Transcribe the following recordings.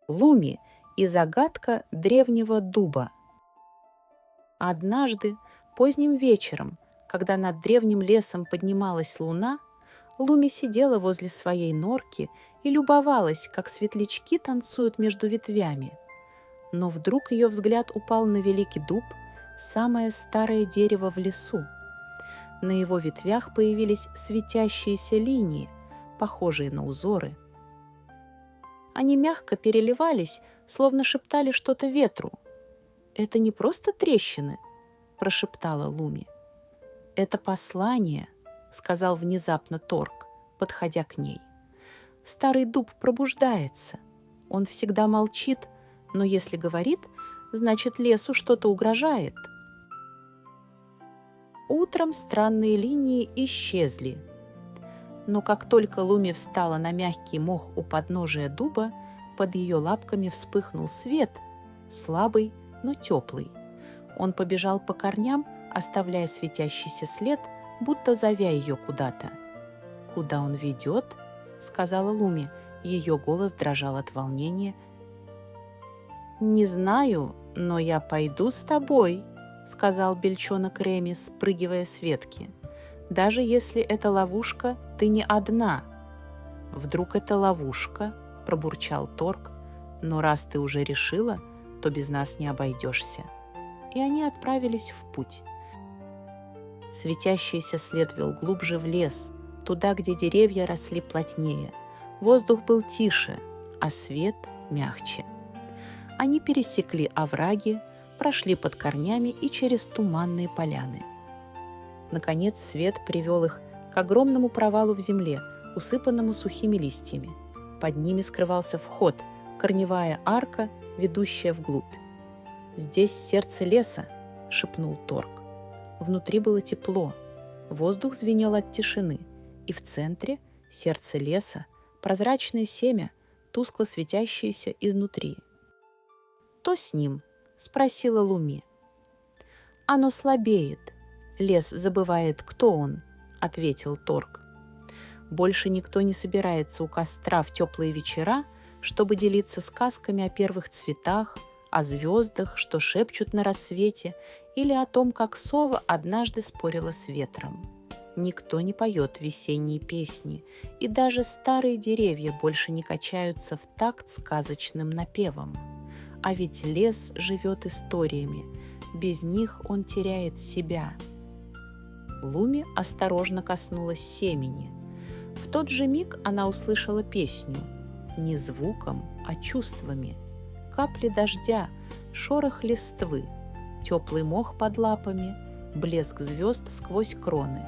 Луми и загадка древнего дуба. Однажды, поздним вечером, когда над древним лесом поднималась луна, Луми сидела возле своей норки и любовалась, как светлячки танцуют между ветвями. Но вдруг ее взгляд упал на великий дуб, самое старое дерево в лесу. На его ветвях появились светящиеся линии, похожие на узоры. Они мягко переливались, словно шептали что-то ветру. «Это не просто трещины», — прошептала Луми. «Это послание», — сказал внезапно Торг, подходя к ней. «Старый дуб пробуждается. Он всегда молчит, но если говорит, значит, лесу что-то угрожает». Утром странные линии исчезли. Но как только Луми встала на мягкий мох у подножия дуба, под ее лапками вспыхнул свет, слабый, но теплый. Он побежал по корням, оставляя светящийся след, будто зовя ее куда-то. «Куда он ведет?» — сказала Луми. Ее голос дрожал от волнения. «Не знаю, но я пойду с тобой», — сказал бельчонок Реми, спрыгивая с ветки. «Даже если это ловушка, ты не одна». «Вдруг это ловушка?» — пробурчал Торг. «Но раз ты уже решила, то без нас не обойдешься». И они отправились в путь. Светящийся след вел глубже в лес, туда, где деревья росли плотнее. Воздух был тише, а свет мягче. Они пересекли овраги, прошли под корнями и через туманные поляны. Наконец свет привел их к огромному провалу в земле, усыпанному сухими листьями. Под ними скрывался вход, корневая арка, ведущая вглубь. «Здесь сердце леса», — шепнул Торг. Внутри было тепло, воздух звенел от тишины, и в центре сердце леса, прозрачное семя, тускло светящееся изнутри. «Что с ним?» — спросила Луми. «Оно слабеет. Лес забывает, кто он», — ответил Торг. «Больше никто не собирается у костра в теплые вечера, чтобы делиться сказками о первых цветах, о звездах, что шепчут на рассвете, или о том, как сова однажды спорила с ветром. Никто не поет весенние песни, и даже старые деревья больше не качаются в такт сказочным напевам. А ведь лес живет историями, без них он теряет себя». Луми осторожно коснулась семени. В тот же миг она услышала песню, не звуком, а чувствами. Капли дождя, шорох листвы, теплый мох под лапами, блеск звезд сквозь кроны.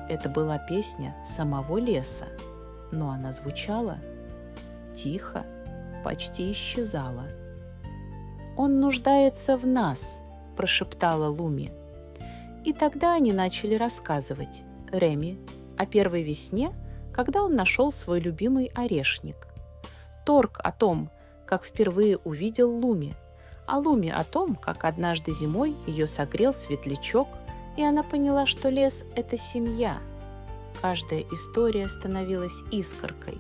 Это была песня самого леса, но она звучала тихо, почти исчезала. «Он нуждается в нас», – прошептала Луми. И тогда они начали рассказывать Реми о первой весне, когда он нашел свой любимый орешник. Торг о том, как впервые увидел Луми, а Луми о том, как однажды зимой ее согрел светлячок, и она поняла, что лес – это семья. Каждая история становилась искоркой,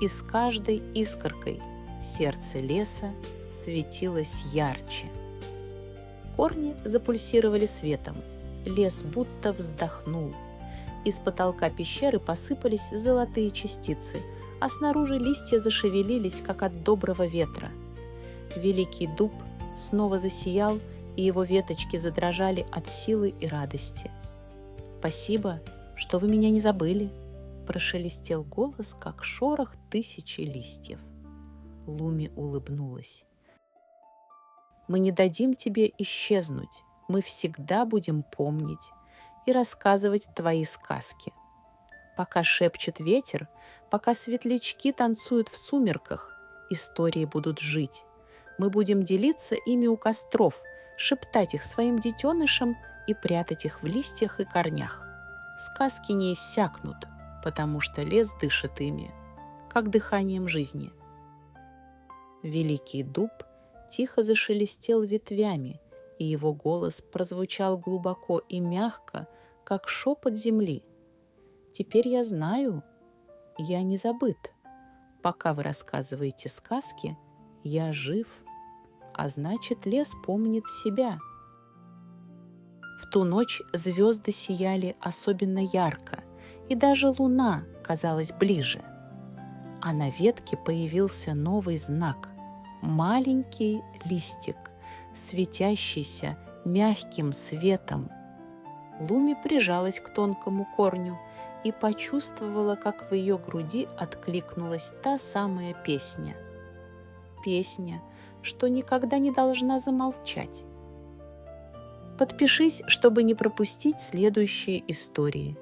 и с каждой искоркой сердце леса светилось ярче. Корни запульсировали светом, лес будто вздохнул. Из потолка пещеры посыпались золотые частицы, а снаружи листья зашевелились, как от доброго ветра. Великий дуб снова засиял, и его веточки задрожали от силы и радости. «Спасибо, что вы меня не забыли», – прошелестел голос, как шорох тысячи листьев. Луми улыбнулась. «Мы не дадим тебе исчезнуть, мы всегда будем помнить и рассказывать твои сказки. Пока шепчет ветер, пока светлячки танцуют в сумерках, истории будут жить. Мы будем делиться ими у костров, шептать их своим детенышам и прятать их в листьях и корнях. Сказки не иссякнут, потому что лес дышит ими, как дыханием жизни». Великий дуб тихо зашелестел ветвями, и его голос прозвучал глубоко и мягко, как шепот земли. «Теперь я знаю, я не забыт. Пока вы рассказываете сказки, Я жив, а значит, лес помнит себя. В ту ночь звезды сияли особенно ярко, и даже луна казалась ближе. А на ветке появился новый знак – маленький листик, светящийся мягким светом. Луми прижалась к тонкому корню и почувствовала, как в ее груди откликнулась та самая песня. Песня, что никогда не должна замолчать. Подпишись, чтобы не пропустить следующие истории.